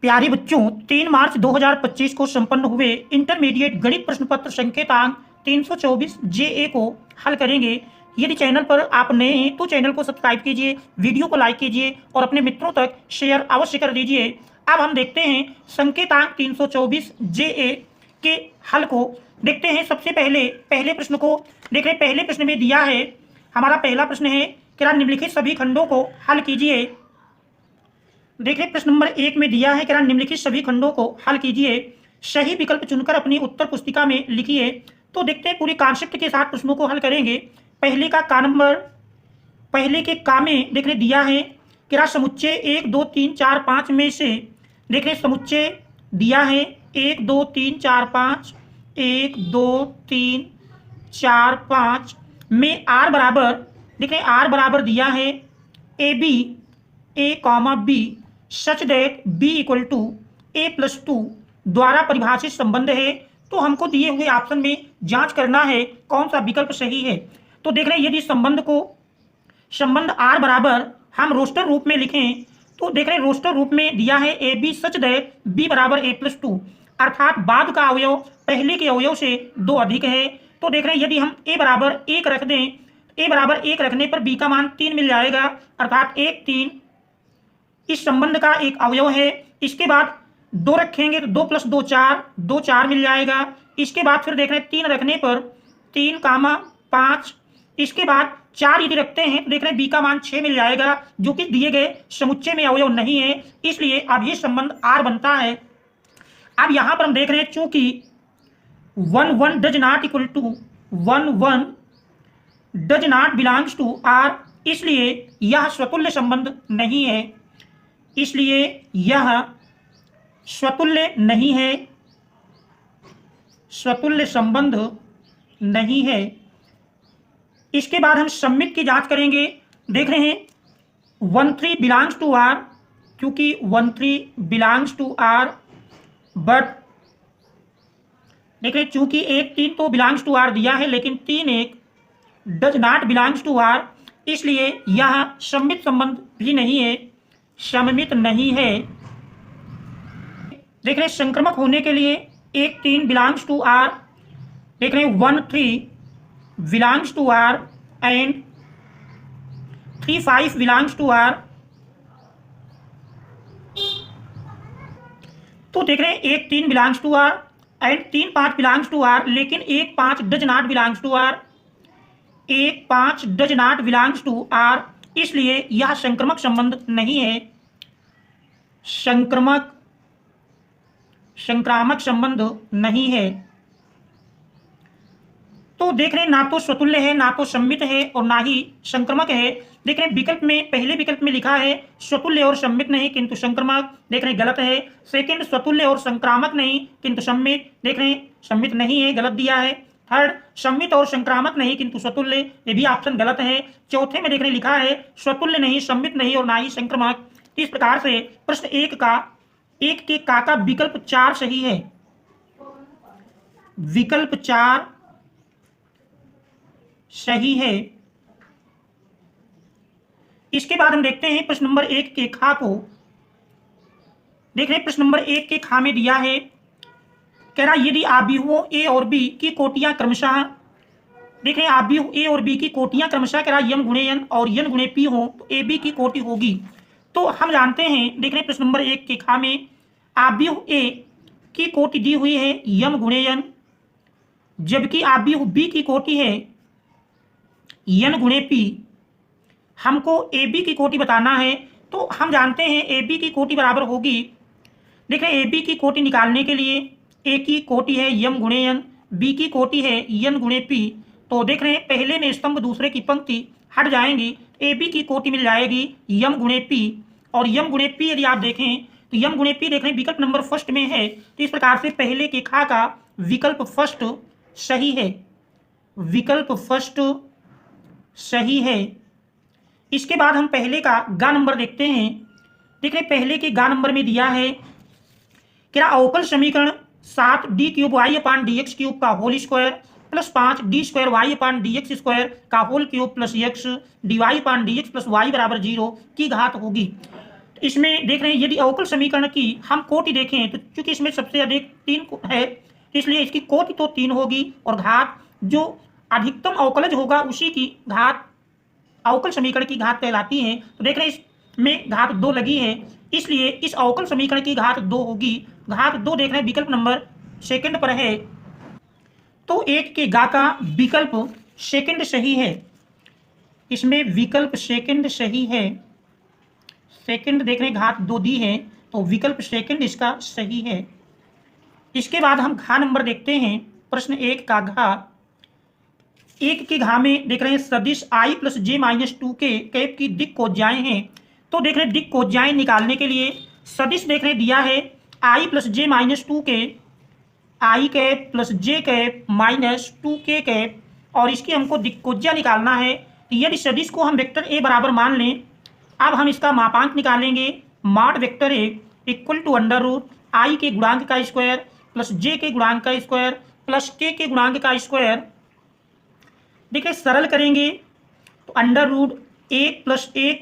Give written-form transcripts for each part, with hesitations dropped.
प्यारे बच्चों, 3 मार्च 2025 को संपन्न हुए इंटरमीडिएट गणित प्रश्न पत्र संकेतांक 324 जेए को हल करेंगे। यदि चैनल पर आप नए हैं तो चैनल को सब्सक्राइब कीजिए, वीडियो को लाइक कीजिए और अपने मित्रों तक शेयर अवश्य कर दीजिए। अब हम देखते हैं संकेतांक 324 जेए के हल को। देखते हैं सबसे पहले प्रश्न को। देख रहे पहले प्रश्न में दिया है, हमारा पहला प्रश्न है कि निम्नलिखित सभी खंडों को हल कीजिए। देखिए प्रश्न नंबर 1 में दिया है कि निम्नलिखित सभी खंडों को हल कीजिए। सही विकल्प चुनकर अपनी उत्तर पुस्तिका में लिखिए। तो देखते हैं पूरी कॉन्सेप्ट के साथ प्रश्नों को हल करेंगे। पहले का का नंबर, पहले के का में देख रहे दिया है कि समुच्चय 1 2 3 4 5 में से देख रहे समुच्चय दिया है 1 2 3 4 5 1 2 3 4 5 में आर बराबर देख रहे आर बराबर दिया है a b a comma b such that b equal to a plus 2 द्वारा परिभाषित संबंध है। तो हमको दिए हुए ऑप्शन में जांच करना है कौन सा विकल्प सही है। तो देख रहे हैं यदि संबंध आर बराबर हम रोस्टर रूप में लिखें तो देख रहे हैं रोस्टर रूप में दिया है a b such that b बराबर ए प्लस 2, अर्थात बाद का अवयव पहले के अवयव से 2 अधिक है। तो देख रहे हैं यदि हम ए बराबर 1 रख दें, ए बराबर 1 रखने पर बी का मान 3 मिल जाएगा, अर्थात 1 3 इस संबंध का एक अवयव है। इसके बाद 2 रखेंगे तो 2 + 2 4, 2 4 मिल जाएगा। इसके बाद फिर देख रहे हैं 3 रखने पर 3, 5, इसके बाद 4 यदि रखते हैं तो देख रहे हैं बी का मान 6 मिल जाएगा, जो कि दिए गए समुच्चय में अवयव नहीं है, इसलिए अब ये संबंध आर बनता है। अब यहां पर हम देख रहे हैं चूंकि 1 1 does not equal to 1 1 does not belongs to R, इसलिए यह स्वतुल्य संबंध नहीं है, इसलिए यह स्वतुल्य नहीं है, स्वतुल्य संबंध नहीं है। इसके बाद हम सममित की जांच करेंगे। देख रहे हैं 1 3 बिलोंग्स टू आर, क्योंकि 1 3 बिलोंग्स टू आर, बट देख रहे हैं चूंकि 1 3 तो बिलोंग्स टू आर दिया है, लेकिन 3 1 does not belongs to R, इसलिए यह सममित संबंध भी नहीं है, सममित नहीं है। देख रहे हैं संक्रमक होने के लिए 1 3 बिलोंग्स टू आर, देख रहे हैं 1 3 belongs to R and 3 5 belongs to R. तो देख रहे हैं 1 3 belongs to R and 3 5 belongs to R, लेकिन 1 5 does not belongs to R, 1 5 does not belongs to R, इसलिए यह संक्रमक संबंध नहीं है, संक्रामक संबंध नहीं है। तो देख रहे हैं ना तो स्वतुल्य है, ना तो सम्मित है और ना ही संक्रमक है। देख रहे हैं विकल्प में, पहले विकल्प में लिखा है स्वतुल्य और सम्मित नहीं किंतु संक्रमक, देख रहे हैं गलत है। सेकंड स्वतुल्य और संक्रामक नहीं किंतु सम्मित, देख रहे हैं सम्मित नहीं है, गलत दिया है। थर्ड सम्मित और संक्रामक नहीं किंतु स्वतुल्य, ये भी ऑप्शन गलत है। चौथे में देख रहे लिखा है स्वतुल्य नहीं, सम्मित नहीं और ना ही संक्रमक। इस प्रकार से प्रश्न 1 के का विकल्प 4 सही है, विकल्प 4 सही है। इसके बाद हम देखते हैं प्रश्न नंबर 1 के खा को। देख रहे हैं प्रश्न नंबर 1 के खा में दिया है, कह रहा यदि आव्यूहों ए और बी की कोटियां क्रमशः, देख रहे हैं आव्यूह ए और बी की कोटियां क्रमशः कह रहा यम गुणे एन और यन गुणे पी हो तो ए बी की कोटि होगी। तो हम जानते हैं, देख रहे हैं प्रश्न नंबर 1 के खा में आव्यूह ए की कोटि दी हुई है यम गुणे एन, जबकि आव्यूह बी की कोटि है यन गुणे पी। हमको ए बी की कोटि बताना है, तो हम जानते हैं ए बी की कोटि बराबर होगी, देख रहे हैं ए बी की कोटि निकालने के लिए ए की कोटि है यम गुणे एन, बी की कोटि है यन गुणे पी। तो देख रहे हैं पहले में स्तंभ दूसरे की पंक्ति हट जाएंगी, ए बी की कोटि मिल जाएगी यम गुणे पी, और यम गुणे पी यदि आप देखें तो यम गुणे पी देख रहे हैं विकल्प नंबर फर्स्ट में है। तो इस प्रकार से पहले के खा का विकल्प फर्स्ट सही है, विकल्प फर्स्ट सही है। इसके बाद हम पहले का गा नंबर देखते हैं। देख रहे पहले के गा नंबर में दिया है क्या अवकल समीकरण 7 d cube y upon d x cube का whole square plus 5 d square y upon d x square का whole cube plus x d y upon d x plus y बराबर 0 की घात होगी। तो इसमें देख रहे हैं यदि अवकल समीकरण की हम कोटि देखें तो चूंकि इसमें सबसे अधिक 3 है, इसलिए इसकी कोटि तो 3 होगी और घात जो अधिकतम अवकलज होगा उसी की घात अवकल समीकरण की घात कहलाती है। तो देख रहे हैं इसमें घात 2 लगी है, इसलिए इस अवकल समीकरण की घात 2 होगी। घात 2 देख रहे हैं विकल्प नंबर सेकंड पर है, तो 1 के घा का विकल्प सेकंड सही है। इसमें विकल्प सेकंड सही है। सेकंड देख रहे हैं घात 2 दी है, तो विकल्प सेकंड इसका सही है। इसके बाद हम घा नंबर देखते हैं। प्रश्न 1 का घा, 1 के घा में देख रहे हैं सदिश i प्लस जे माइनस 2 के कैप की दिक् कोज्याएं हैं। तो देख रहे हैं दिक् कोज्याएं निकालने के लिए सदिश देख रहे हैं दिया है i प्लस जे माइनस 2 के i cap plus J cap minus 2 के कैप, और इसकी हमको दिक् कोज्या निकालना है। यदि सदिश को हम वेक्टर a बराबर मान लें, अब हम इसका मापांक निकालेंगे। Mod vector a equal to under root i के गुणांक का स्क्वायर प्लस j के गुणांक का स्क्वायर प्लस k के गुणांक का स्क्वायर। देखिए सरल करेंगे तो अंडर रूट 1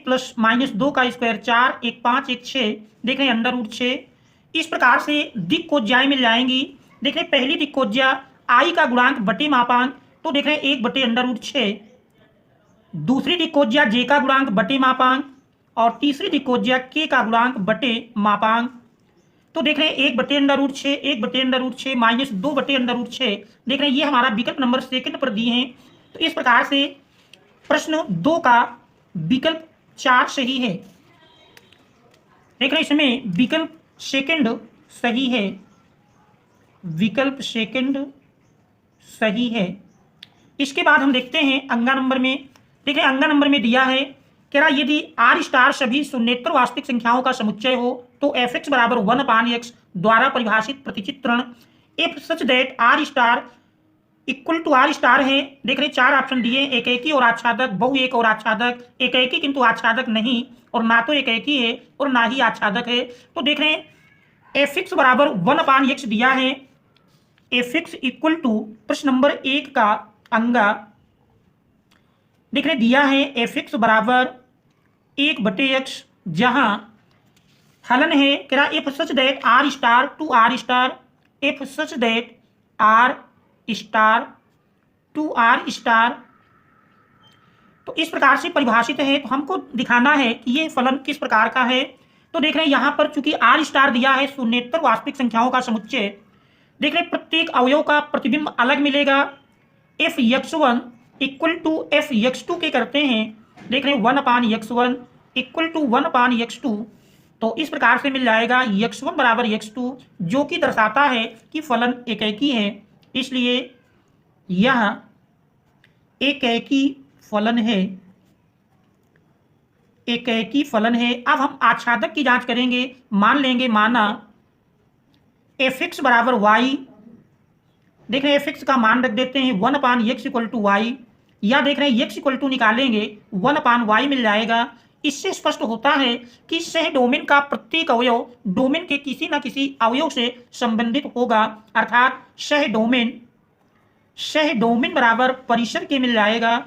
प्लस माइनस 2 का स्क्वायर 4, 1 5, 1 6, देख रहे हैं अंडर रूट 6। इस प्रकार से दिक् कोज्याएं मिल जाएंगी। देख रहे हैं पहली दिक् कोज्या i का गुणांक बटे मापांक, तो देख रहे हैं 1 बटे अंडर रूट 6। दूसरी दिक् कोज्या j का गुणांक बटे मापांक, और तीसरी दिक् कोज्या k का गुणांक बटे मापांक। तो देख रहे हैं 1 बटे अंडर रूट 6, 1 बटे अंडर रूट 6 माइनस 2 बटे अंडर रूट 6। देख रहे हैं ये हमारा विकल्प नंबर सेकंड पर दिए हैं। तो इस प्रकार से प्रश्न 2 का विकल्प 4 सही है। देख रहे हैं इसमें विकल्प सेकंड सही है। विकल्प सेकंड सही है। इसके बाद हम देखते हैं अंगा नंबर में। देख रहे हैं अंगा नंबर में दिया है कह रहा यदि आर स्टार सभी शून्येतर वास्तविक संख्याओं का समुच्चय हो तो एफ एक्स बराबर 1/x द्वारा परिभाषित प्रतिचित्रण if such that are star equal to are star है। देख रहे 4 ऑप्शन दिए, एकेकी और आच्छादक, बहुएक और आच्छादक, एकेकी किंतु आच्छादक नहीं, और ना तो एकेकी है और ना ही आच्छादक है। तो देख रहे हैं एफ एक्स बराबर 1/x दिया है। एफ एक्स इक्वल टू प्रश्न नंबर 1 का अंगा देख रहे दिया है एफ एक्स बराबर 1/x, जहां हलन है कह रहा if such that are star to are star, if such that are star to are star. तो इस प्रकार से परिभाषित है। तो हमको दिखाना है कि ये फलन किस प्रकार का है। तो देख रहे हैं यहाँ पर चूंकि आर स्टार दिया है शून्येतर वास्तविक संख्याओं का समुच्चय, देख रहे हैं प्रत्येक अवयव का प्रतिबिंब अलग मिलेगा। F x1 equal to F x2 के करते हैं। देख रहे हैं 1/x1 इक्वल टू 1/x2। तो इस प्रकार से मिल जाएगा x1 बराबर x2, जो कि दर्शाता है कि फलन एकेकी है, इसलिए यह एकेकी फलन है। एकेकी फलन है। अब हम आच्छादक की जांच करेंगे। मान लेंगे माना एफ एक्स बराबर वाई, देख रहे हैं एफ एक्स का मान रख देते हैं 1/x इक्वल टू वाई, या देख रहे हैं x इक्वल टू निकालेंगे 1/y मिल जाएगा। इससे स्पष्ट होता है कि सह डोमेन का प्रत्येक अवयव डोमेन के किसी न किसी अवयव से संबंधित होगा, अर्थात सह डोमेन बराबर परिसर के मिल जाएगा,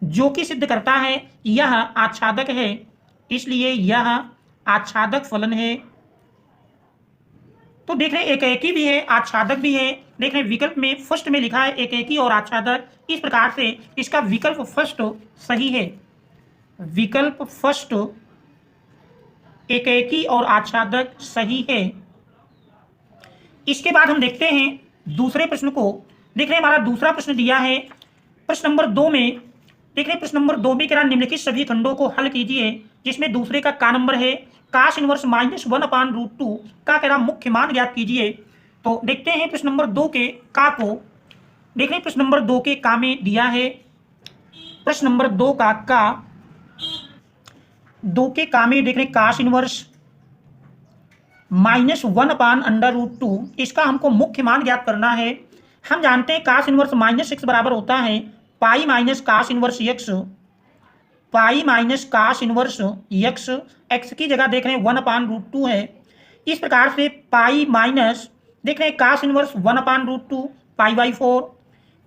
जो कि सिद्ध करता है यह आच्छादक है, इसलिए यह आच्छादक फलन है। तो देख रहे हैं एकेकी भी है आच्छादक भी है। देख रहे हैं विकल्प में फर्स्ट में लिखा है एकेकी और आच्छादक। इस प्रकार से इसका विकल्प फर्स्ट सही है। विकल्प फर्स्ट एकेकी और आच्छादक सही है। इसके बाद हम देखते हैं दूसरे प्रश्न को। देख रहे हैं हमारा दूसरा प्रश्न दिया है प्रश्न नंबर 2 में। देख रहे हैं प्रश्न नंबर 2 में कह रहा निम्नलिखित सभी खंडों को हल कीजिए, जिसमें दूसरे का नंबर है काश इनवर्स -1/√2 का कह रहा मुख्य मान ज्ञात कीजिए। तो देखते हैं प्रश्न नंबर 2 के का को। देख रहे हैं प्रश्न नंबर 2 के का में दिया है प्रश्न नंबर 2 का 2 के का में देख रहे हैं काश इनवर्स -1/√2, इसका हमको मुख्य मान ज्ञात करना है। हम जानते हैं काश इनवर्स -x बराबर होता है pi minus cos inverse x, पाई माइनस काश इनवर्स x की जगह देख रहे हैं 1/√2 है। इस प्रकार से पाई माइनस देख रहे हैं काश इनवर्स 1/√2 पाई/4,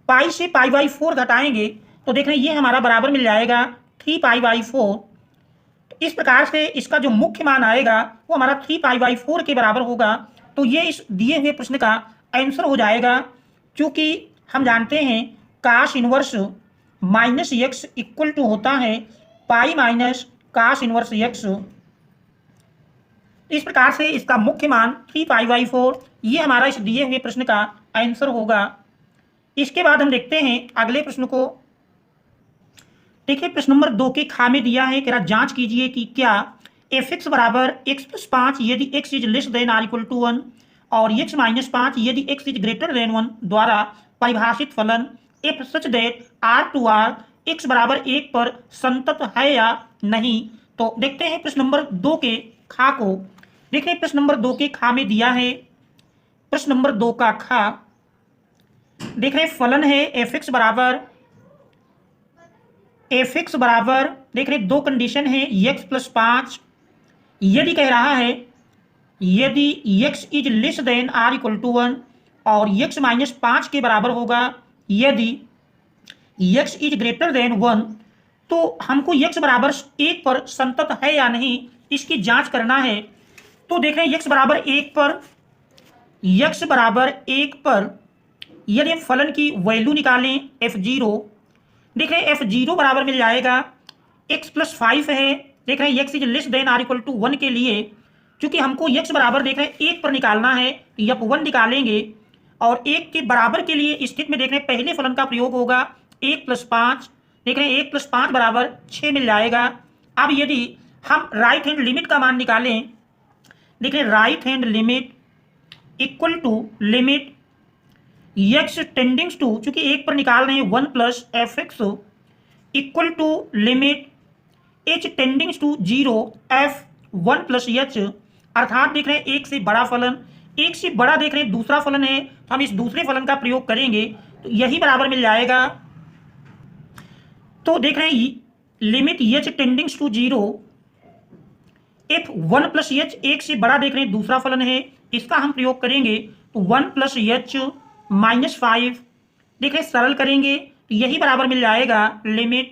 पाई से पाई/4 घटाएंगे तो देख रहे हैं ये हमारा बराबर मिल जाएगा 3 पाई/4। तो इस प्रकार से इसका जो मुख्य मान आएगा वो हमारा 3π/4 के बराबर होगा। तो ये इस दिए हुए प्रश्न का आंसर हो जाएगा। क्योंकि हम जानते हैं cos inverse minus x equal to होता है pi minus cos inverse x. इस प्रकार से इसका मुख्य मान 3π/4 ये हमारा इस दिए हुए प्रश्न का आंसर होगा। इसके बाद हम देखते हैं अगले प्रश्न को। देखिए प्रश्न नंबर 2 के खा में दिया है, कह रहा जांच कीजिए कि क्या f(x) बराबर x+5 यदि x is less than or equal to 1 और x-5 यदि x इज ग्रेटर देन 1 द्वारा परिभाषित फलन f such that r x बराबर 1 पर संतत है या नहीं। तो देखते हैं प्रश्न नंबर 2 के खा को। देखिए प्रश्न नंबर 2 के खा में दिया है, प्रश्न नंबर 2 का खा देख रहे फलन है f(x) बराबर देख रहे दो कंडीशन है x+5 यदि कह रहा है यदि x is less than or equal to 1 और x-5 के बराबर होगा यदि x इज ग्रेटर देन 1। तो हमको x बराबर 1 पर संतत है या नहीं इसकी जांच करना है। तो देख रहे हैं x बराबर 1 पर यदि हम फलन की वैल्यू निकालें f0 देख रहे हैं f0 बराबर मिल जाएगा x+5 है। देख रहे हैं x is less than or equal to 1 के लिए क्योंकि हमको x बराबर देख रहे हैं 1 पर निकालना है f1 निकालेंगे और 1 के बराबर के लिए स्थिति में देख रहे हैं पहले फलन का प्रयोग होगा 1+5 देख रहे हैं 1+5 बराबर 6 मिल जाएगा। अब यदि हम राइट हैंड लिमिट का मान निकालें देख रहे हैं right hand limit equal to limit x tending to चूंकि 1 पर निकाल रहे हैं 1+fx equal to limit h tending to 0 f1+h अर्थात देख रहे हैं 1 से बड़ा फलन 1 से बड़ा देख रहे हैं दूसरा फलन है तो हम इस दूसरे फलन का प्रयोग करेंगे तो यही बराबर मिल जाएगा। तो देख रहे हैं limit h tending to 0 f1+h 1 से बड़ा देख रहे हैं दूसरा फलन है इसका हम प्रयोग करेंगे तो 1+h-5 देख रहे हैं सरल करेंगे तो यही बराबर मिल जाएगा लिमिट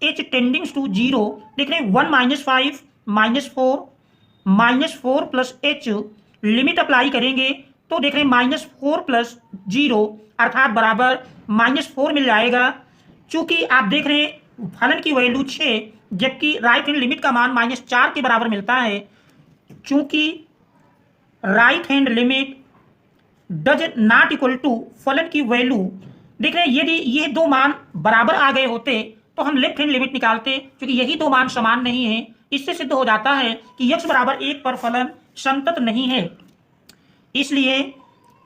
h टेंडिंग्स टू 0 देख रहे हैं 1-5 -4 +h लिमिट अप्लाई करेंगे तो देख रहे हैं -4+0 अर्थात बराबर -4 मिल जाएगा। चूंकि आप देख रहे हैं फलन की वैल्यू 6 जबकि राइट हैंड लिमिट का मान -4 के बराबर मिलता है। चूंकि right hand limit does not equal to फलन की वैल्यू देख रहे हैं यदि ये दो मान बराबर आ गए होते तो हम लेफ्ट हैंड लिमिट निकालते क्योंकि यही दो मान समान नहीं है। इससे सिद्ध हो जाता है कि x बराबर 1 पर फलन संतत नहीं है। इसलिए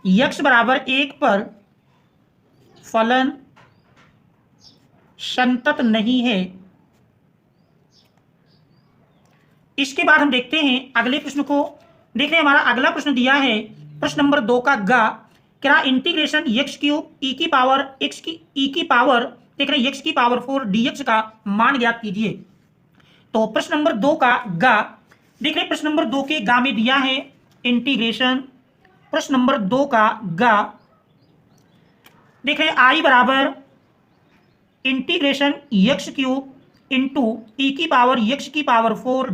x बराबर 1 पर फलन संतत नहीं है। इसके बाद हम देखते हैं अगले प्रश्न को। देख रहे हैं हमारा अगला प्रश्न दिया है प्रश्न नंबर 2 का गा क्या इंटीग्रेशन x³ e की पावर देख रहे हैं x⁴ dx का मान ज्ञात कीजिए। तो प्रश्न नंबर 2 का गा देख रहे हैं प्रश्न नंबर 2 के गा में दिया है इंटीग्रेशन प्रश्न नंबर 2 का गा देख रहे हैं i बराबर integration x³ into e⁴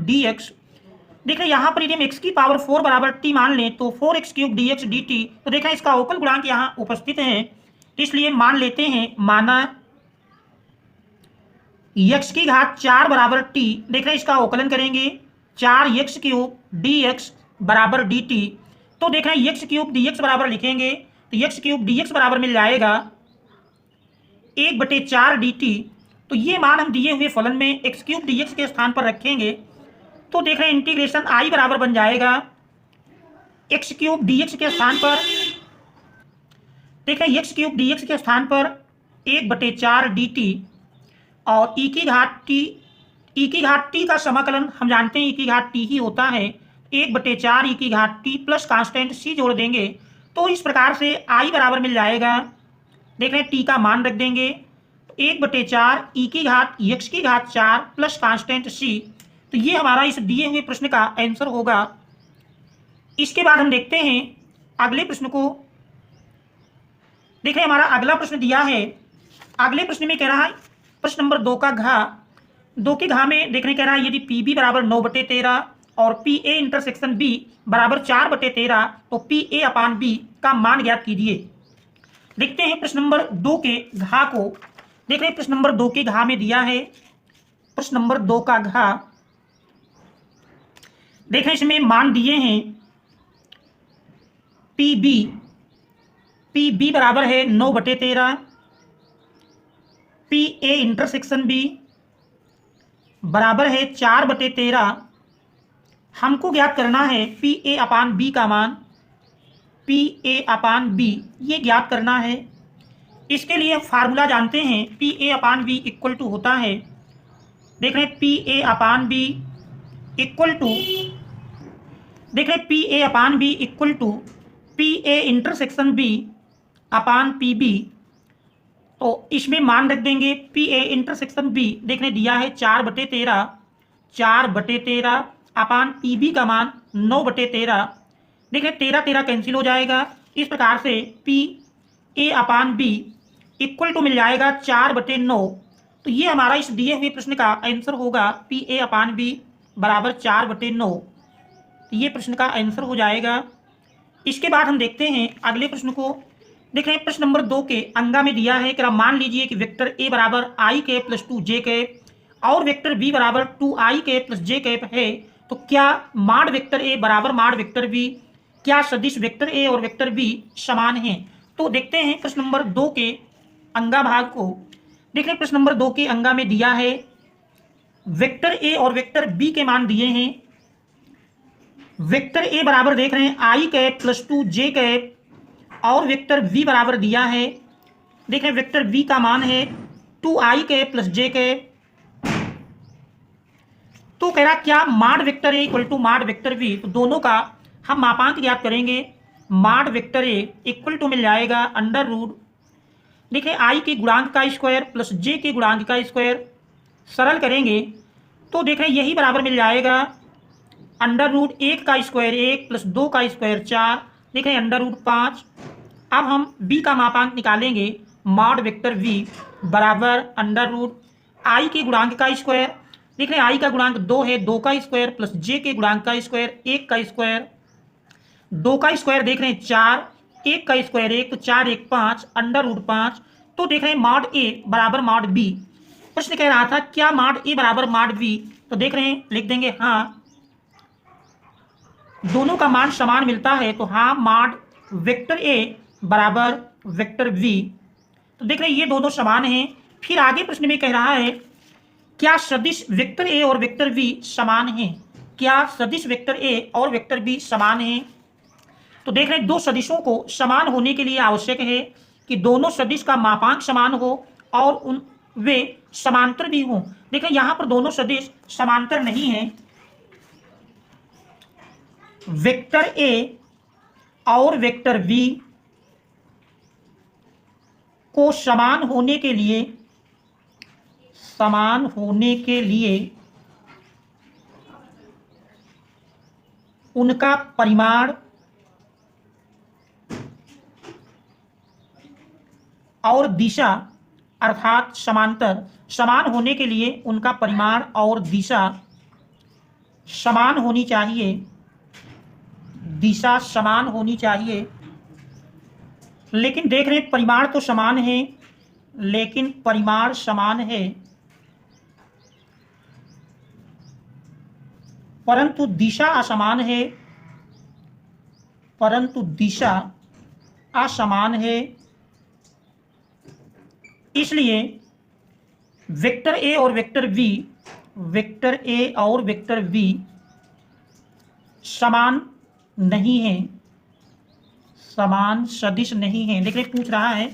dx देख रहे हैं यहाँ पर यदि हम x⁴ बराबर t मान लें तो 4x³ dx dt तो देख रहे हैं इसका अवकल गुणांक यहाँ उपस्थित है इसलिए मान लेते हैं माना x⁴ बराबर t देख रहे हैं इसका अवकलन करेंगे 4x³ dx बराबर dt तो देख रहे हैं x³ dx बराबर लिखेंगे तो x³ dx बराबर मिल जाएगा 1/4 dt। तो ये मान हम दिए हुए फलन में x³ dx के स्थान पर रखेंगे तो देख रहे हैं इंटीग्रेशन i बराबर बन जाएगा x³ dx के स्थान पर देख रहे हैं x³ dx के स्थान पर 1/4 dt और e⁻t का समाकलन हम जानते हैं e⁻t ही होता है 1/4 e⁻t प्लस कांस्टेंट c जोड़ देंगे तो इस प्रकार से i बराबर मिल जाएगा। देख रहे हैं t का मान रख देंगे 1/4 e⁻x⁴ प्लस कांस्टेंट c तो ये हमारा इस दिए हुए प्रश्न का आंसर होगा। इसके बाद हम देखते हैं अगले प्रश्न को। देख रहे हैं हमारा अगला प्रश्न दिया है। अगले प्रश्न में कह रहा है प्रश्न नंबर 2 का घ दो के घा में देखने कह रहा है यदि पी बी बराबर 9/13 और पी ए इंटरसेक्शन बी बराबर 4/13 तो पी ए अपान बी का मान ज्ञात कीजिए। देखते हैं प्रश्न नंबर 2 के घा को। देख रहे हैं प्रश्न नंबर 2 के घा में दिया है, प्रश्न नंबर 2 का घा देख रहे हैं, इसमें मान दिए हैं पी बी बराबर है 9/13, पी ए इंटरसेक्शन बी बराबर है 4/13। हमको ज्ञात करना है पी ए अपान बी का मान, पी ए अपान बी ये ज्ञात करना है। इसके लिए फार्मूला जानते हैं, P A upon B equal to होता है, देख रहे हैं P A upon B equal to, देख रहे हैं P A upon B equal to P A intersection B upon P B. तो इसमें मान रख देंगे पी ए इंटरसेक्शन बी देखने दिया है 4/13 अपान पी बी का मान 9/13। देखिए 13 कैंसिल हो जाएगा। इस प्रकार से p A upon B equal to मिल जाएगा 4/9। तो ये हमारा इस दिए हुए प्रश्न का आंसर होगा, पी ए अपान बी बराबर 4/9। तो ये प्रश्न का आंसर हो जाएगा। इसके बाद हम देखते हैं अगले प्रश्न को। देख रहे हैं प्रश्न नंबर 2 के अंगा में दिया है कि मान लीजिए कि वेक्टर ए बराबर आई कैप प्लस 2 जे कैप और वेक्टर बी बराबर 2i कैप प्लस जे कैप है, तो क्या माड वेक्टर ए बराबर माड वेक्टर बी, क्या सदिश वेक्टर ए और वेक्टर बी समान हैं। तो देखते हैं प्रश्न नंबर 2 के अंगा भाग को। देख रहे हैं प्रश्न नंबर 2 के अंगा में दिया है वेक्टर ए और वेक्टर बी के मान दिए हैं। वेक्टर ए बराबर देख रहे हैं आई कैप प्लस 2 जे कैप और वेक्टर v बराबर दिया है, देख रहे हैं वेक्टर v का मान है 2i कैप प्लस जे कैप। तो कह रहा क्या माड वेक्टर ए इक्वल टू माड वेक्टर v, तो दोनों का हम मापांक ज्ञात करेंगे। माड वेक्टर ए इक्वल टू मिल जाएगा अंडर रूट, देखिए i के गुणांक का स्क्वायर प्लस j के गुणांक का स्क्वायर, सरल करेंगे तो देख रहे हैं यही बराबर मिल जाएगा अंडर रूट 1 का स्क्वायर 1 प्लस 2 का स्क्वायर 4, देख रहे हैं अंडर रूट 5। अब हम b का मापांक निकालेंगे, मॉड वेक्टर v बराबर अंडर रूट i के गुणांक का स्क्वायर, देख रहे हैं i का गुणांक 2 है 2 का स्क्वायर प्लस j के गुणांक का स्क्वायर 1 का स्क्वायर, 2 का स्क्वायर देख रहे हैं 4, 1 का स्क्वायर 1 तो 4 1 5 अंडर रूट 5। तो देख रहे हैं मॉड a बराबर मॉड b। प्रश्न कह रहा था क्या मॉड a बराबर मॉड b, तो देख रहे हैं लिख देंगे हाँ दोनों का मान समान मिलता है, तो हाँ मॉड वेक्टर a बराबर वेक्टर v। तो देख रहे हैं ये दोनों समान हैं। फिर आगे प्रश्न में कह रहा है क्या सदिश वेक्टर a और वेक्टर v समान हैं, क्या सदिश वेक्टर a और वेक्टर v समान हैं। तो देख रहे हैं दो सदिशों को समान होने के लिए आवश्यक है कि दोनों सदिश का मापांक समान हो और उन वे समांतर भी हों। देख रहे हैं यहाँ पर दोनों सदिश समांतर नहीं है। वेक्टर a और वेक्टर v को समान होने के लिए उनका परिमाण और दिशा अर्थात समांतर समान होने के लिए उनका परिमाण और दिशा समान होनी चाहिए, दिशा समान होनी चाहिए। लेकिन देख रहे हैं परिमाण तो समान है, लेकिन परिमाण समान है परंतु दिशा असमान है, परंतु दिशा असमान है। इसलिए वेक्टर ए और वेक्टर v, वेक्टर ए और वेक्टर v समान नहीं है, समान सदिश नहीं है। देखिए पूछ रहा है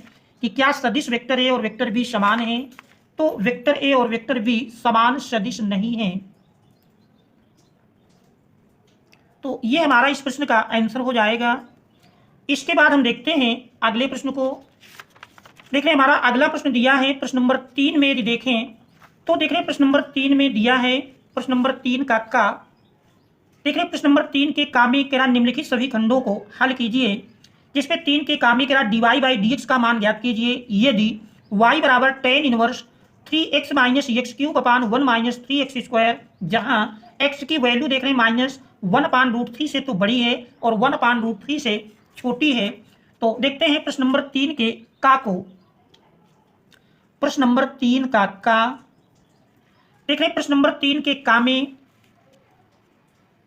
कि क्या सदिश वेक्टर ए और वेक्टर v समान है, तो वेक्टर ए और वेक्टर v समान सदिश नहीं है। तो ये हमारा इस प्रश्न का आंसर हो जाएगा। इसके बाद हम देखते हैं अगले प्रश्न को। देख रहे हैं हमारा अगला प्रश्न दिया है प्रश्न नंबर 3 में यदि देखें तो देख रहे हैं प्रश्न नंबर 3 में दिया है प्रश्न नंबर 3 का देख रहे हैं प्रश्न नंबर 3 के का में कह रहा निम्नलिखित सभी खंडों को हल कीजिए, जिसमें 3 के का में कह रहा dy/dx का मान ज्ञात कीजिए यदि y बराबर tan inverse 3x minus x cube अपान 1 माइनस 3x², जहाँ x की वैल्यू देख रहे हैं -1/√3 से तो बड़ी है और 1/√3 से छोटी है। तो देखते हैं प्रश्न नंबर 3 के का को। प्रश्न नंबर 3 का देख रहे हैं, प्रश्न नंबर 3 के का में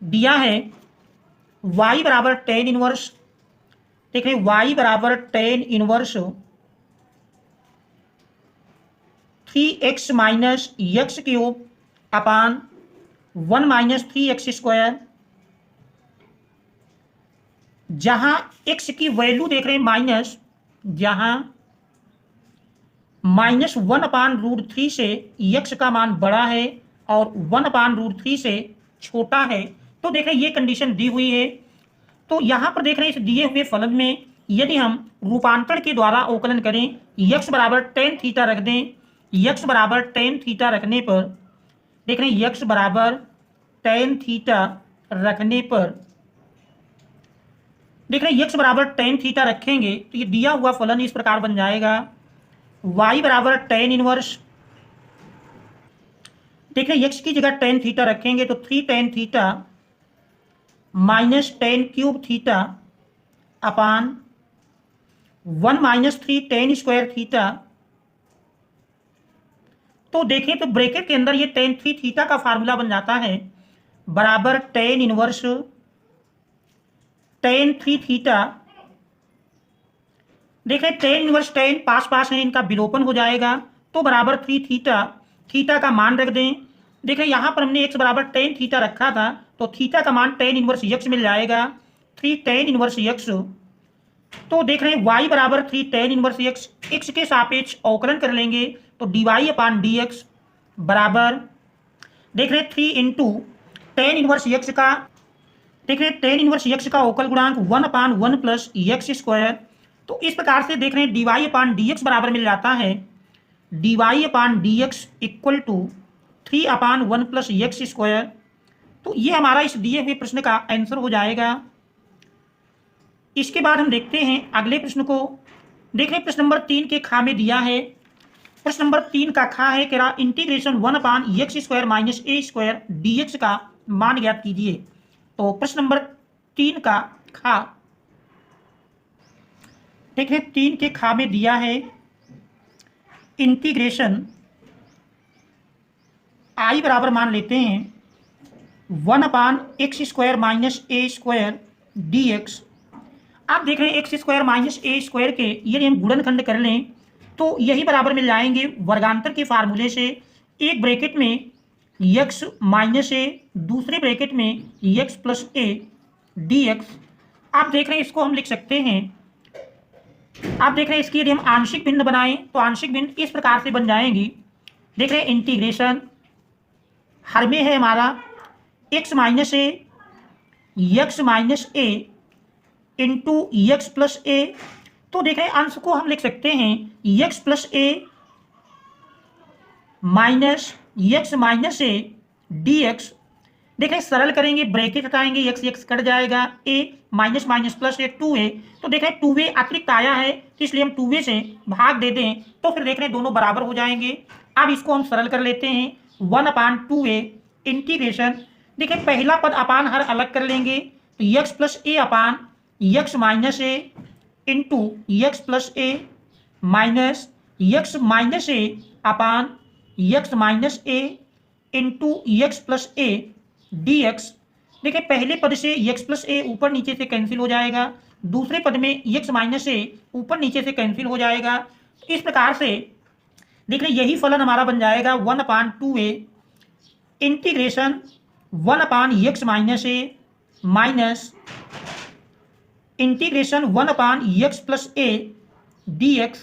दिया है y बराबर tan इनवर्स, देख रहे हैं y बराबर tan inverse 3x minus x cube अपान 1 माइनस 3x², जहां x की वैल्यू देख रहे हैं -1/√3 से x का मान बड़ा है और 1/√3 से छोटा है। तो देख रहे हैं ये कंडीशन दी हुई है। तो यहां पर देख रहे हैं इस दिए हुए फलन में यदि हम रूपांतरण के द्वारा अवकलन करें, x बराबर tan थीटा रख दें, x बराबर tan थीटा रखने पर देख रहे हैं x बराबर tan थीटा रखने पर देख रहे हैं x बराबर tan थीटा रखेंगे तो ये दिया हुआ फलन इस प्रकार बन जाएगा y बराबर tan इनवर्स, देख रहे हैं x की जगह tan थीटा रखेंगे तो 3 tan theta minus tan cube theta upon 1 minus 3 tan² theta. तो देखें तो ब्रैकेट के अंदर ये tan 3 थीटा का फार्मूला बन जाता है बराबर tan इनवर्स tan 3 थीटा। देख रहे tan इनवर्स tan पास पास है, इनका विलोपन हो जाएगा तो बराबर 3 थीटा, थीटा का मान रख दें। देख रहे यहां पर हमने x बराबर tan थीटा रखा था तो थीटा का मान tan इनवर्स x मिल जाएगा 3 tan इनवर्स x। तो देख रहे हैं y बराबर 3 tan इनवर्स x के सापेक्ष अवकलन कर लेंगे तो dy अपान dx बराबर देख रहे हैं 3 इंटू tan इनवर्स x का, देख रहे हैं tan इनवर्स x का अवकल गुणांक 1/1 प्लस x²। तो इस प्रकार से देख रहे हैं dy अपान dx बराबर मिल जाता है dy upon dx equal to 3/1 plus x²। तो ये हमारा इस दिए हुए प्रश्न का आंसर हो जाएगा। इसके बाद हम देखते हैं अगले प्रश्न को। देख रहे हैं प्रश्न नंबर 3 के खा में दिया है, प्रश्न नंबर 3 का खा है कह integration 1/x² minus a² dx का मान ज्ञात कीजिए। तो प्रश्न नंबर 3 का खा देख रहे हैं 3 के खा में दिया है इंटीग्रेशन i बराबर मान लेते हैं 1/x² माइनस a² dx। आप देख रहे हैं x² माइनस a² के यदि हम गुणनखंड कर लें तो यही बराबर मिल जाएंगे वर्गांतर के फार्मूले से, एक ब्रैकेट में x माइनस a, दूसरे ब्रैकेट में x प्लस a dx। आप देख रहे हैं इसको हम लिख सकते हैं, आप देख रहे हैं इसकी यदि हम आंशिक भिन्न बनाएं तो आंशिक भिन्न इस प्रकार से बन जाएंगी। देख रहे हैं इंटीग्रेशन हर में है हमारा x minus a into x plus a. तो देख रहे हैं अंश को हम लिख सकते हैं x plus a minus x minus a dx। देख रहे हैं सरल करेंगे, ब्रैकेट हटाएंगे, x कट जाएगा, a minus minus plus a 2a। तो देख रहे हैं 2a अतिरिक्त आया है तो इसलिए हम 2a से भाग दे दें तो फिर देख रहे हैं दोनों बराबर हो जाएंगे। अब इसको हम सरल कर लेते हैं 1/2a इंटीग्रेशन, देखिए पहला पद अपान हर अलग कर लेंगे तो x plus a upon x minus a into x plus a minus x minus a upon x minus a into x plus a dx। देखिए पहले पद से x प्लस a ऊपर नीचे से कैंसिल हो जाएगा, दूसरे पद में x माइनस a ऊपर नीचे से कैंसिल हो जाएगा। इस प्रकार से देख रहे यही फलन हमारा बन जाएगा 1/2a integration 1/x minus a minus integration 1/x plus a dx।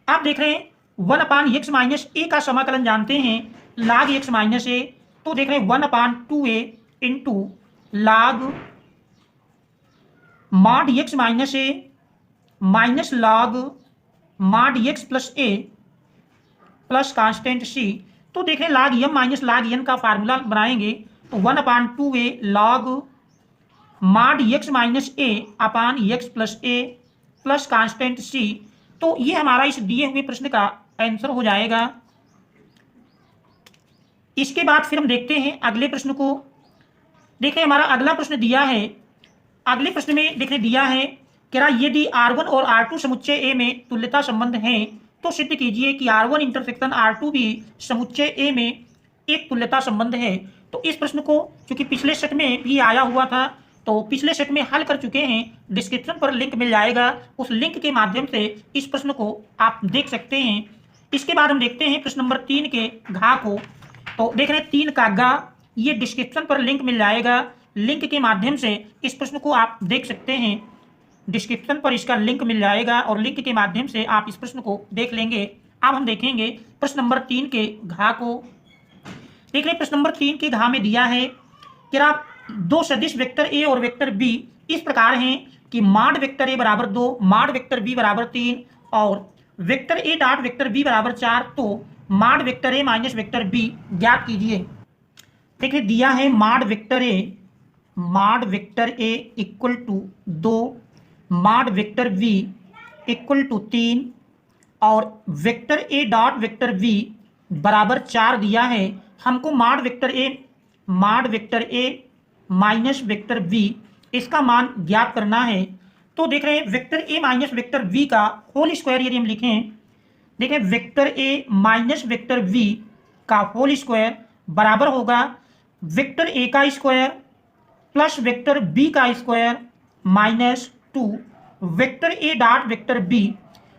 आप देख रहे हैं 1/x माइनस a का समाकलन जानते हैं log x माइनस a। तो देख रहे हैं 1/2a into log mod x minus a minus log mod x plus a plus constant c। तो देख रहे हैं log m minus log n का फार्मूला बनाएंगे तो 1/2a log mod x minus a upon x plus a plus constant c। तो ये हमारा इस दिए हुए प्रश्न का आंसर हो जाएगा। इसके बाद फिर हम देखते हैं अगले प्रश्न को। देखिए हमारा अगला प्रश्न दिया है, अगले प्रश्न में देखिए दिया है कि यदि R1 और R2 समुच्चय ए में तुल्यता संबंध है तो सिद्ध कीजिए कि R1 इंटरसेक्शन R2 भी समुच्चय ए में एक तुल्यता संबंध है। तो इस प्रश्न को चूंकि पिछले सेट में भी आया हुआ था तो पिछले सेट में हल कर चुके हैं, डिस्क्रिप्शन पर लिंक मिल जाएगा, उस लिंक के माध्यम से इस प्रश्न को आप देख सकते हैं। इसके बाद हम देखते हैं प्रश्न नंबर 3 के घा को। तो देख रहे हैं 3 का घा, ये डिस्क्रिप्शन पर लिंक मिल जाएगा, लिंक के माध्यम से इस प्रश्न को आप देख सकते हैं। डिस्क्रिप्शन पर इसका लिंक मिल जाएगा और लिंक के माध्यम से आप इस प्रश्न को देख लेंगे। अब हम देखेंगे प्रश्न नंबर 3 के घा को। देख रहे प्रश्न नंबर 3 के घा में दिया है कि आप दो सदिश वेक्टर ए और वेक्टर बी इस प्रकार हैं कि माड वेक्टर ए बराबर 2, माड वेक्टर बी बराबर 3 और vector A dot vector B बराबर 4। तो mod vector A minus vector B ज्ञात कीजिए। देखिए दिया है माड वेक्टर ए इक्वल टू 2, माड वेक्टर बी इक्वल टू 3 और vector A dot vector B बराबर 4 दिया है। हमको mod vector A minus vector B इसका मान ज्ञात करना है। तो देख रहे हैं vector A minus vector B का होल स्क्वायर यदि हम लिखें, देखें vector A minus vector B का होल स्क्वायर बराबर होगा वेक्टर ए का स्क्वायर प्लस वेक्टर बी का square minus 2 vector A dot vector B.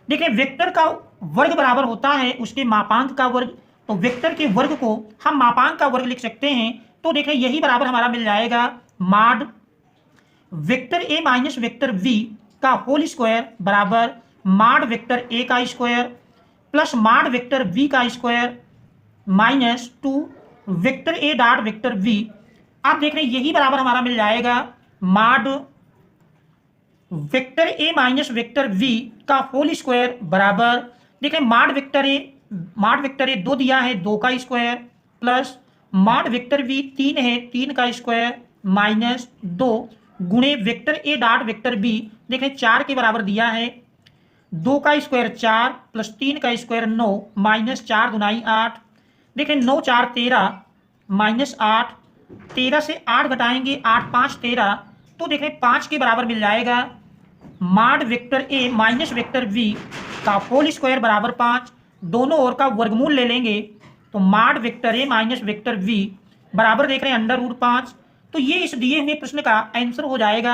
देखिए वेक्टर का वर्ग बराबर होता है उसके मापांक का वर्ग, तो वेक्टर के वर्ग को हम मापांक का वर्ग लिख सकते हैं। तो देखिए यही बराबर हमारा मिल जाएगा mod vector A minus vector B का होल स्क्वायर बराबर माड वेक्टर ए का square plus mod vector B का square minus 2 vector A dot vector B. आप देख रहे हैं यही बराबर हमारा मिल जाएगा mod vector A minus vector B का होल स्क्वायर बराबर, देखें माड वेक्टर ए 2 दिया है 2 का square plus mod vector B 3 है 3 का स्क्वायर माइनस 2 गुणे vector A dot vector B, देखें 4 के बराबर दिया है 2 का स्क्वायर 4 प्लस 3 का स्क्वायर 9 माइनस 4 गुनाई 8। देखें 9 4 13 माइनस 8, 13 से 8 घटाएंगे 8 5 13, तो देखें 5 के बराबर मिल जाएगा mod vector A minus vector B का होल स्क्वायर बराबर 5। दोनों ओर का वर्गमूल ले लेंगे तो mod vector A minus vector B बराबर देख रहे हैं √5। तो ये इस दिए हुए प्रश्न का आंसर हो जाएगा।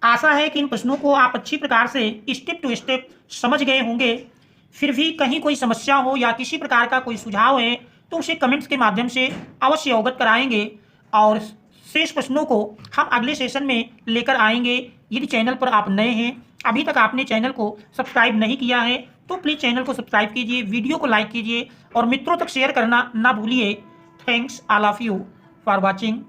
आशा है कि इन प्रश्नों को आप अच्छी प्रकार से स्टेप टू स्टेप समझ गए होंगे। फिर भी कहीं कोई समस्या हो या किसी प्रकार का कोई सुझाव है तो उसे कमेंट्स के माध्यम से अवश्य अवगत कराएंगे और शेष प्रश्नों को हम अगले सेशन में लेकर आएंगे। यदि चैनल पर आप नए हैं, अभी तक आपने चैनल को सब्सक्राइब नहीं किया है तो प्लीज़ चैनल को सब्सक्राइब कीजिए, वीडियो को लाइक कीजिए और मित्रों तक शेयर करना ना भूलिए। Thanks all of you for watching.